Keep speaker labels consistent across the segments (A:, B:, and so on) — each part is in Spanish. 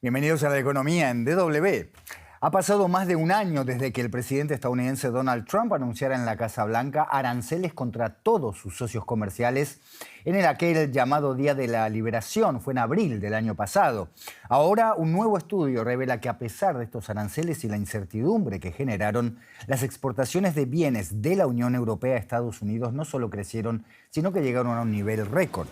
A: Bienvenidos a la Economía en DW. Ha pasado más de un año desde que el presidente estadounidense Donald Trump anunciara en la Casa Blanca aranceles contra todos sus socios comerciales en aquel llamado Día de la Liberación. Fue en abril del año pasado. Ahora, un nuevo estudio revela que a pesar de estos aranceles y la incertidumbre que generaron, las exportaciones de bienes de la Unión Europea a Estados Unidos no solo crecieron, sino que llegaron a un nivel récord.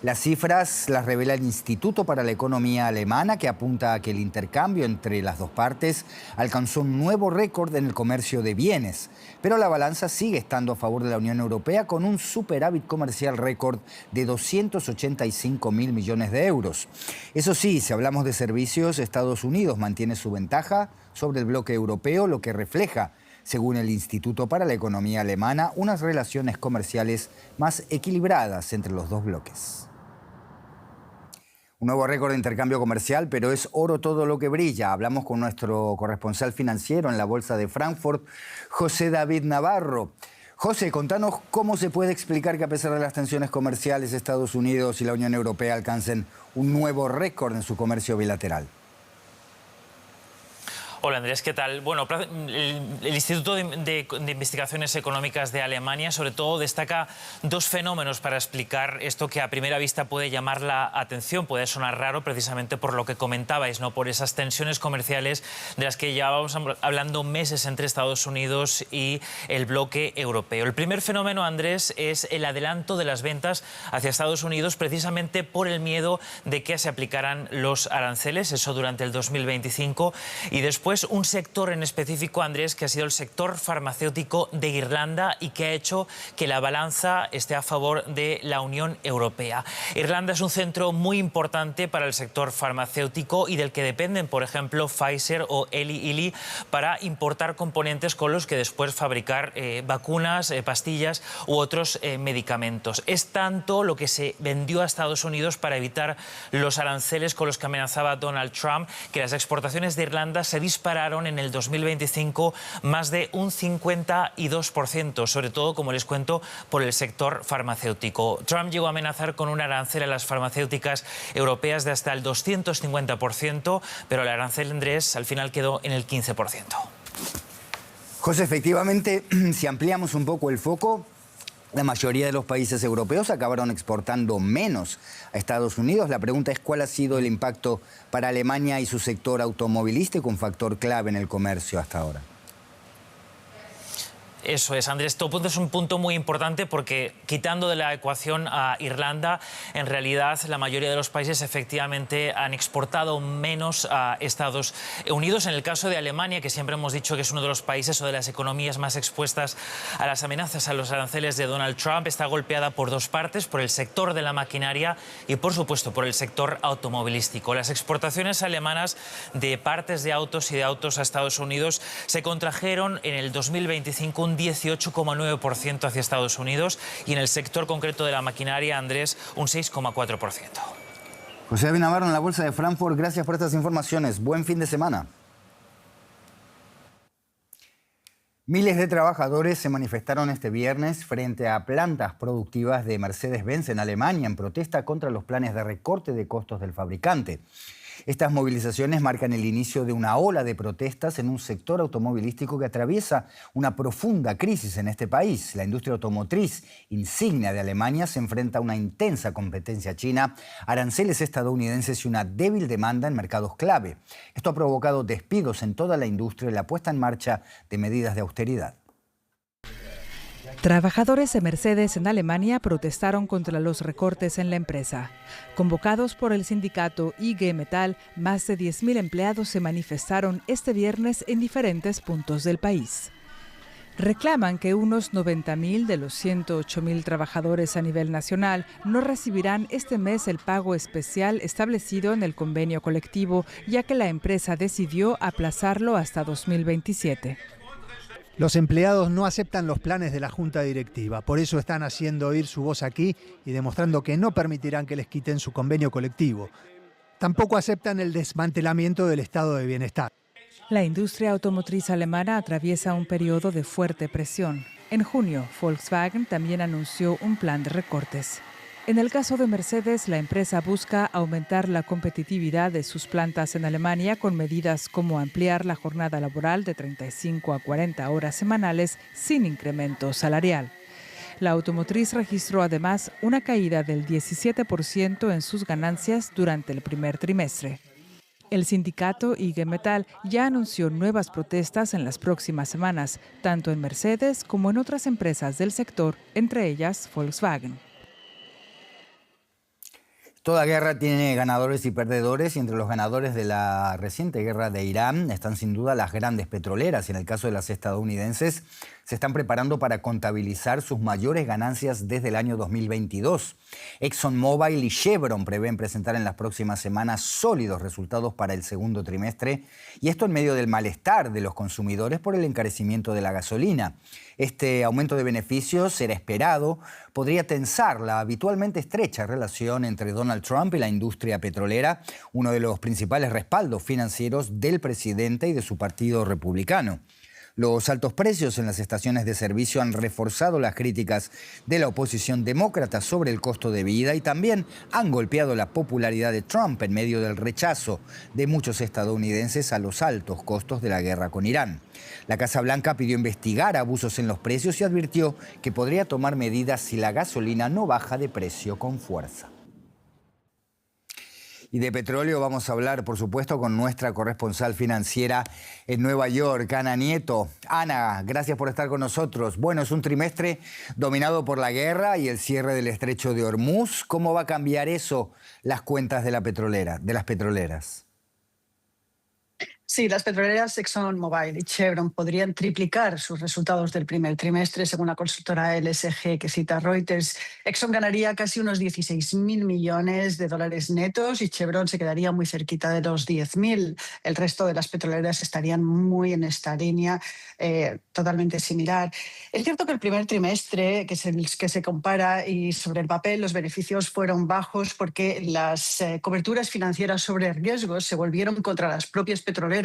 A: Las cifras las revela el Instituto para la Economía Alemana, que apunta a que el intercambio entre las dos partes alcanzó un nuevo récord en el comercio de bienes. Pero la balanza sigue estando a favor de la Unión Europea, con un superávit comercial récord de 285.000 millones de euros. Eso sí, si hablamos de servicios, Estados Unidos mantiene su ventaja sobre el bloque europeo, lo que refleja, según el Instituto para la Economía Alemana, unas relaciones comerciales más equilibradas entre los dos bloques. Un nuevo récord de intercambio comercial, pero es oro todo lo que brilla. Hablamos con nuestro corresponsal financiero en la Bolsa de Frankfurt, José David Navarro. José, contanos cómo se puede explicar que a pesar de las tensiones comerciales, Estados Unidos y la Unión Europea alcancen un nuevo récord en su comercio bilateral.
B: Hola Andrés, ¿qué tal? Bueno, el Instituto de Investigaciones Económicas de Alemania sobre todo destaca dos fenómenos para explicar esto que a primera vista puede llamar la atención, puede sonar raro precisamente por lo que comentabais, ¿no? Por esas tensiones comerciales de las que llevábamos hablando meses entre Estados Unidos y el bloque europeo. El primer fenómeno, Andrés, es el adelanto de las ventas hacia Estados Unidos precisamente por el miedo de que se aplicaran los aranceles, eso durante el 2025, y después un sector en específico, Andrés, que ha sido el sector farmacéutico de Irlanda y que ha hecho que la balanza esté a favor de la Unión Europea. Irlanda es un centro muy importante para el sector farmacéutico y del que dependen, por ejemplo, Pfizer o Eli Lilly para importar componentes con los que después fabricar vacunas, pastillas u otros medicamentos. Es tanto lo que se vendió a Estados Unidos para evitar los aranceles con los que amenazaba Donald Trump que las exportaciones de Irlanda se dispararon en el 2025 más de un 52%, sobre todo, como les cuento, por el sector farmacéutico. Trump llegó a amenazar con un arancel a las farmacéuticas europeas de hasta el 250%, pero el arancel, Andrés, al final quedó en el 15%.
A: José, efectivamente, si ampliamos un poco el foco, la mayoría de los países europeos acabaron exportando menos a Estados Unidos. La pregunta es cuál ha sido el impacto para Alemania y su sector automovilístico, un factor clave en el comercio hasta ahora.
B: Eso es, Andrés. Tu punto es un punto muy importante porque quitando de la ecuación a Irlanda, en realidad la mayoría de los países efectivamente han exportado menos a Estados Unidos. En el caso de Alemania, que siempre hemos dicho que es uno de los países o de las economías más expuestas a las amenazas, a los aranceles de Donald Trump, está golpeada por dos partes, por el sector de la maquinaria y, por supuesto, por el sector automovilístico. Las exportaciones alemanas de partes de autos y de autos a Estados Unidos se contrajeron en el 2025 un 18,9% hacia Estados Unidos y en el sector concreto de la maquinaria, Andrés, un 6,4%.
A: José David Navarro en la Bolsa de Frankfurt, gracias por estas informaciones. Buen fin de semana. Miles de trabajadores se manifestaron este viernes frente a plantas productivas de Mercedes-Benz en Alemania en protesta contra los planes de recorte de costos del fabricante. Estas movilizaciones marcan el inicio de una ola de protestas en un sector automovilístico que atraviesa una profunda crisis en este país. La industria automotriz insignia de Alemania se enfrenta a una intensa competencia china, aranceles estadounidenses y una débil demanda en mercados clave. Esto ha provocado despidos en toda la industria y la puesta en marcha de medidas de austeridad.
C: Trabajadores de Mercedes en Alemania protestaron contra los recortes en la empresa. Convocados por el sindicato IG Metall, más de 10.000 empleados se manifestaron este viernes en diferentes puntos del país. Reclaman que unos 90.000 de los 108.000 trabajadores a nivel nacional no recibirán este mes el pago especial establecido en el convenio colectivo, ya que la empresa decidió aplazarlo hasta 2027.
D: Los empleados no aceptan los planes de la Junta Directiva, por eso están haciendo oír su voz aquí y demostrando que no permitirán que les quiten su convenio colectivo. Tampoco aceptan el desmantelamiento del estado de bienestar.
C: La industria automotriz alemana atraviesa un periodo de fuerte presión. En junio, Volkswagen también anunció un plan de recortes. En el caso de Mercedes, la empresa busca aumentar la competitividad de sus plantas en Alemania con medidas como ampliar la jornada laboral de 35 a 40 horas semanales sin incremento salarial. La automotriz registró además una caída del 17% en sus ganancias durante el primer trimestre. El sindicato IG Metall ya anunció nuevas protestas en las próximas semanas, tanto en Mercedes como en otras empresas del sector, entre ellas Volkswagen.
A: Toda guerra tiene ganadores y perdedores, y entre los ganadores de la reciente guerra de Irán están sin duda las grandes petroleras. En el caso de las estadounidenses, se están preparando para contabilizar sus mayores ganancias desde el año 2022. ExxonMobil y Chevron prevén presentar en las próximas semanas sólidos resultados para el segundo trimestre, y esto en medio del malestar de los consumidores por el encarecimiento de la gasolina. Este aumento de beneficios era esperado, podría tensar la habitualmente estrecha relación entre Donald Trump y la industria petrolera, uno de los principales respaldos financieros del presidente y de su partido republicano. Los altos precios en las estaciones de servicio han reforzado las críticas de la oposición demócrata sobre el costo de vida y también han golpeado la popularidad de Trump en medio del rechazo de muchos estadounidenses a los altos costos de la guerra con Irán. La Casa Blanca pidió investigar abusos en los precios y advirtió que podría tomar medidas si la gasolina no baja de precio con fuerza. Y de petróleo vamos a hablar, por supuesto, con nuestra corresponsal financiera en Nueva York, Ana Nieto. Ana, gracias por estar con nosotros. Bueno, es un trimestre dominado por la guerra y el cierre del estrecho de Hormuz. ¿Cómo va a cambiar eso las cuentas de las petroleras?
E: Sí, las petroleras ExxonMobil y Chevron podrían triplicar sus resultados del primer trimestre, según la consultora LSG que cita Reuters. Exxon ganaría casi unos 16.000 millones de dólares netos y Chevron se quedaría muy cerquita de los 10.000. El resto de las petroleras estarían muy en esta línea, totalmente similar. Es cierto que el primer trimestre, que es el que se compara, y sobre el papel los beneficios fueron bajos porque las coberturas financieras sobre riesgos se volvieron contra las propias petroleras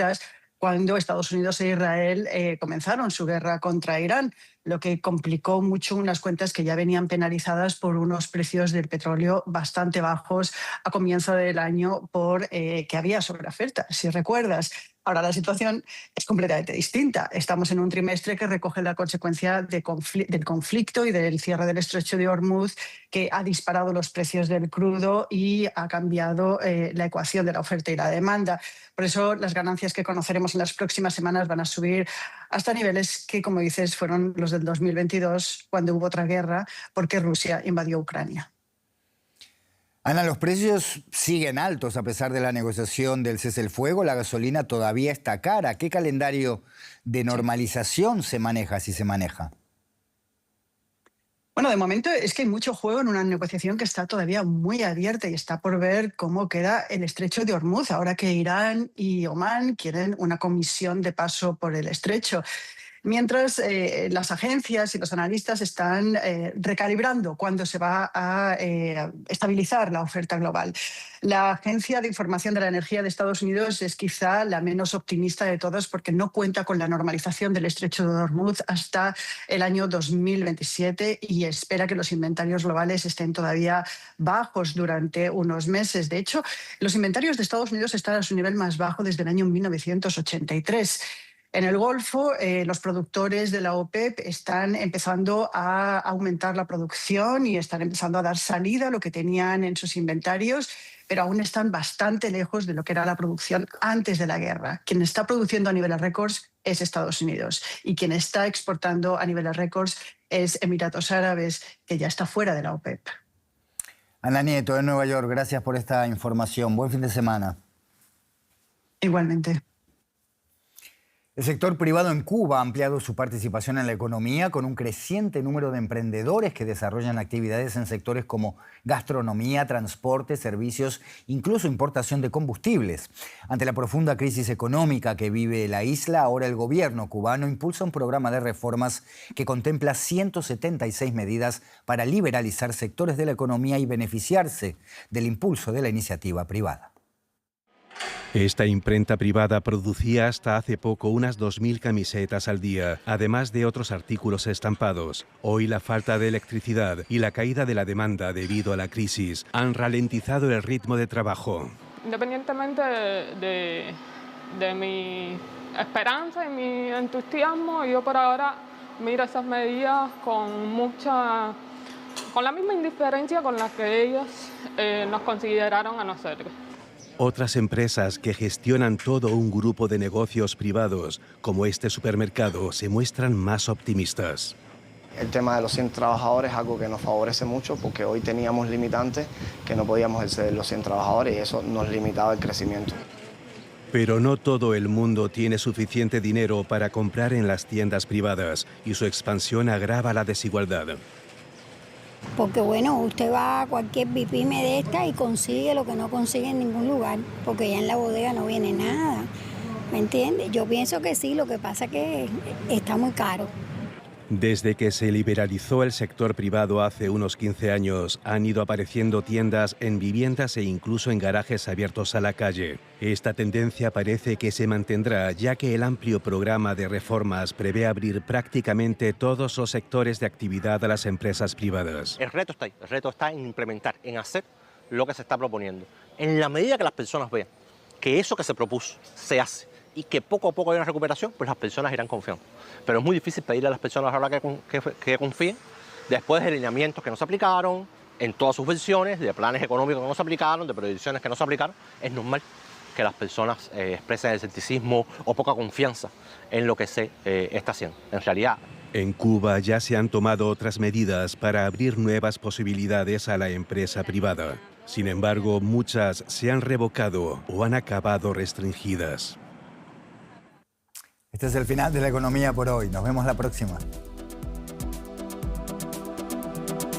E: cuando Estados Unidos e Israel comenzaron su guerra contra Irán, lo que complicó mucho unas cuentas que ya venían penalizadas por unos precios del petróleo bastante bajos a comienzo del año por que había sobreoferta, si recuerdas. Ahora la situación es completamente distinta. Estamos en un trimestre que recoge la consecuencia del conflicto y del cierre del estrecho de Hormuz, que ha disparado los precios del crudo y ha cambiado la ecuación de la oferta y la demanda. Por eso las ganancias que conoceremos en las próximas semanas van a subir hasta niveles que, como dices, fueron los del 2022, cuando hubo otra guerra, porque Rusia invadió Ucrania.
A: Ana, los precios siguen altos a pesar de la negociación del cese el fuego. La gasolina todavía está cara. ¿Qué calendario de normalización se maneja, si se maneja?
E: Bueno, de momento es que hay mucho juego en una negociación que está todavía muy abierta y está por ver cómo queda el estrecho de Hormuz, ahora que Irán y Omán quieren una comisión de paso por el estrecho. Mientras las agencias y los analistas están recalibrando cuándo se va a estabilizar la oferta global. La Agencia de Información de la Energía de Estados Unidos es quizá la menos optimista de todas porque no cuenta con la normalización del estrecho de Hormuz hasta el año 2027 y espera que los inventarios globales estén todavía bajos durante unos meses. De hecho, los inventarios de Estados Unidos están a su nivel más bajo desde el año 1983. En el Golfo, los productores de la OPEP están empezando a aumentar la producción y están empezando a dar salida a lo que tenían en sus inventarios, pero aún están bastante lejos de lo que era la producción antes de la guerra. Quien está produciendo a niveles récords es Estados Unidos y quien está exportando a niveles récords es Emiratos Árabes, que ya está fuera de la OPEP.
A: Ana Nieto, de Nueva York, gracias por esta información. Buen fin de semana.
E: Igualmente.
A: El sector privado en Cuba ha ampliado su participación en la economía con un creciente número de emprendedores que desarrollan actividades en sectores como gastronomía, transporte, servicios, incluso importación de combustibles. Ante la profunda crisis económica que vive la isla, ahora el gobierno cubano impulsa un programa de reformas que contempla 176 medidas para liberalizar sectores de la economía y beneficiarse del impulso de la iniciativa privada.
F: Esta imprenta privada producía hasta hace poco unas 2.000 camisetas al día, además de otros artículos estampados. Hoy la falta de electricidad y la caída de la demanda debido a la crisis han ralentizado el ritmo de trabajo.
G: Independientemente de mi esperanza y mi entusiasmo, yo por ahora miro esas medidas con la misma indiferencia con la que ellos nos consideraron a nosotros.
F: Otras empresas que gestionan todo un grupo de negocios privados, como este supermercado, se muestran más optimistas.
H: El tema de los 100 trabajadores es algo que nos favorece mucho porque hoy teníamos limitantes que no podíamos exceder los 100 trabajadores y eso nos limitaba el crecimiento.
F: Pero no todo el mundo tiene suficiente dinero para comprar en las tiendas privadas y su expansión agrava la desigualdad.
I: Porque bueno, usted va a cualquier bipime de esta y consigue lo que no consigue en ningún lugar, porque ya en la bodega no viene nada, ¿me entiende? Yo pienso que sí, lo que pasa es que está muy caro.
F: Desde que se liberalizó el sector privado hace unos 15 años, han ido apareciendo tiendas en viviendas e incluso en garajes abiertos a la calle. Esta tendencia parece que se mantendrá, ya que el amplio programa de reformas prevé abrir prácticamente todos los sectores de actividad a las empresas privadas.
J: El reto está ahí, el reto está en implementar, en hacer lo que se está proponiendo. En la medida que las personas vean que eso que se propuso se hace y que poco a poco hay una recuperación, pues las personas irán confiando. Pero es muy difícil pedirle a las personas ahora que confíen después de lineamientos que no se aplicaron, en todas sus versiones, de planes económicos que no se aplicaron, de proyecciones que no se aplicaron. Es normal que las personas expresen escepticismo o poca confianza en lo que se está haciendo. En realidad,
F: en Cuba ya se han tomado otras medidas para abrir nuevas posibilidades a la empresa privada. Sin embargo, muchas se han revocado o han acabado restringidas.
A: Este es el final de La Economía por hoy. Nos vemos la próxima.